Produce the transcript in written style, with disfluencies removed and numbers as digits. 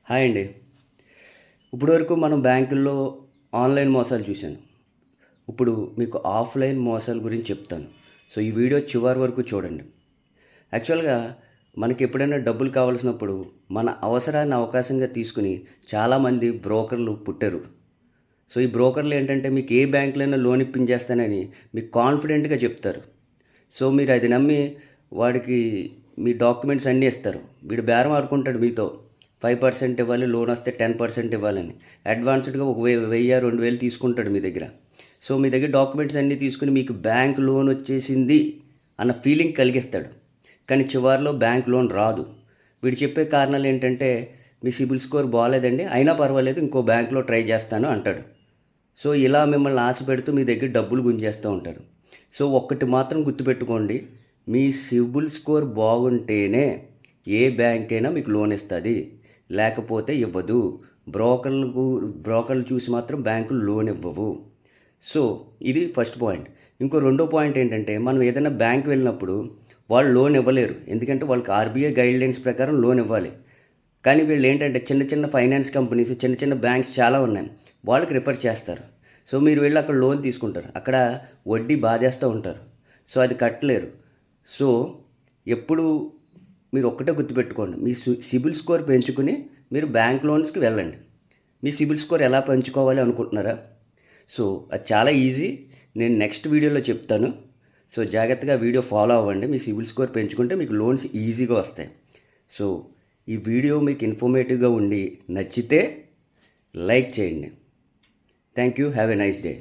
Hi అండి. ఇప్పటివరకు మనం బ్యాంకుల్లో ఆన్‌లైన్ మోసాలు చూశాను. ఇప్పుడు మీకు ఆఫ్‌లైన్ మోసాల గురించి చెప్తాను. సో, ఈ వీడియో చివరి వరకు చూడండి. యాక్చువల్‌గా మనకెప్పుడైనా డబ్బులు కావాల్సినప్పుడు మన అవసరాన్ని అవకాశంగా తీసుకొని చాలామంది బ్రోకర్‌లు పుట్టారు. సో, ఈ బ్రోకర్‌లు ఏంటంటే మీకు ఏ బ్యాంక్‌లో లోన్ ఇప్పించేస్తానని మీకు కాన్ఫిడెంట్‌గా చెప్తారు. సో, మీరు అది నమ్మి వాడికి మీ డాక్యుమెంట్స్ అన్నీ ఇస్తారు. వీడు బేరం ఆడుకుంటాడు మీతో. 5% ఇవ్వాలి, లోన్ వస్తే 10% ఇవ్వాలని. అడ్వాన్స్డ్‌గా ఒక 1000, 2000 తీసుకుంటాడు మీ దగ్గర. సో, మీ దగ్గర డాక్యుమెంట్స్ అన్నీ తీసుకొని మీకు బ్యాంక్ లోన్ వచ్చేసింది అన్న ఫీలింగ్ కలిగిస్తాడు. కానీ చివరిలో బ్యాంక్ లోన్ రాదు. వీడు చెప్పే కారణాలు ఏంటంటే మీ సిబిల్ స్కోర్ బాలేదండి, అయినా పర్వాలేదు ఇంకో బ్యాంక్‌లో ట్రై చేస్తాను అంటాడు. సో, ఇలా మిమ్మల్ని ఆశ పెడుతూ మీ దగ్గర డబ్బులు గుంజేస్తూ ఉంటారు. సో, ఒక్కటి మాత్రం గుర్తుపెట్టుకోండి. మీ సిబిల్ స్కోర్ బాగుంటేనే ఏ బ్యాంక్ అయినా మీకు లోన్ ఇస్తుంది, లేకపోతే ఇవ్వదు. బ్రోకర్లు చూసి మాత్రం బ్యాంకులు లోన్ ఇవ్వవు. సో, ఇది ఫస్ట్ పాయింట్. ఇంకో రెండో పాయింట్ ఏంటంటే మనం ఏదైనా బ్యాంక్ వెళ్ళినప్పుడు వాళ్ళు లోన్ ఇవ్వలేరు. ఎందుకంటే వాళ్ళకి ఆర్బీఐ గైడ్లైన్స్ ప్రకారం లోన్ ఇవ్వాలి. కానీ వీళ్ళు ఏంటంటే చిన్న చిన్న ఫైనాన్స్ కంపెనీస్, చిన్న చిన్న బ్యాంక్స్ చాలా ఉన్నాయి. వాళ్ళకి రిఫర్ చేస్తారు. సో, మీరు వెళ్ళి అక్కడ లోన్ తీసుకుంటారు. అక్కడ వడ్డీ బాధేస్తూ ఉంటారు. సో, అది కట్టలేరు. సో, ఎప్పుడు మీరు ఒక్కటే గుర్తుపెట్టుకోండి. మీ సిబిల్ స్కోర్ పెంచుకుని మీరు బ్యాంక్ లోన్స్కి వెళ్ళండి. మీ సిబిల్ స్కోర్ ఎలా పెంచుకోవాలి అనుకుంటున్నారా? సో, అది చాలా ఈజీ. నేను నెక్స్ట్ వీడియోలో చెప్తాను. సో, జాగ్రత్తగా వీడియో ఫాలో అవ్వండి. మీ సిబిల్ స్కోర్ పెంచుకుంటే మీకు లోన్స్ ఈజీగా వస్తాయి. సో, ఈ వీడియో మీకు ఇన్ఫర్మేటివ్గా ఉండి నచ్చితే లైక్ చేయండి. Thank you. Have a nice day.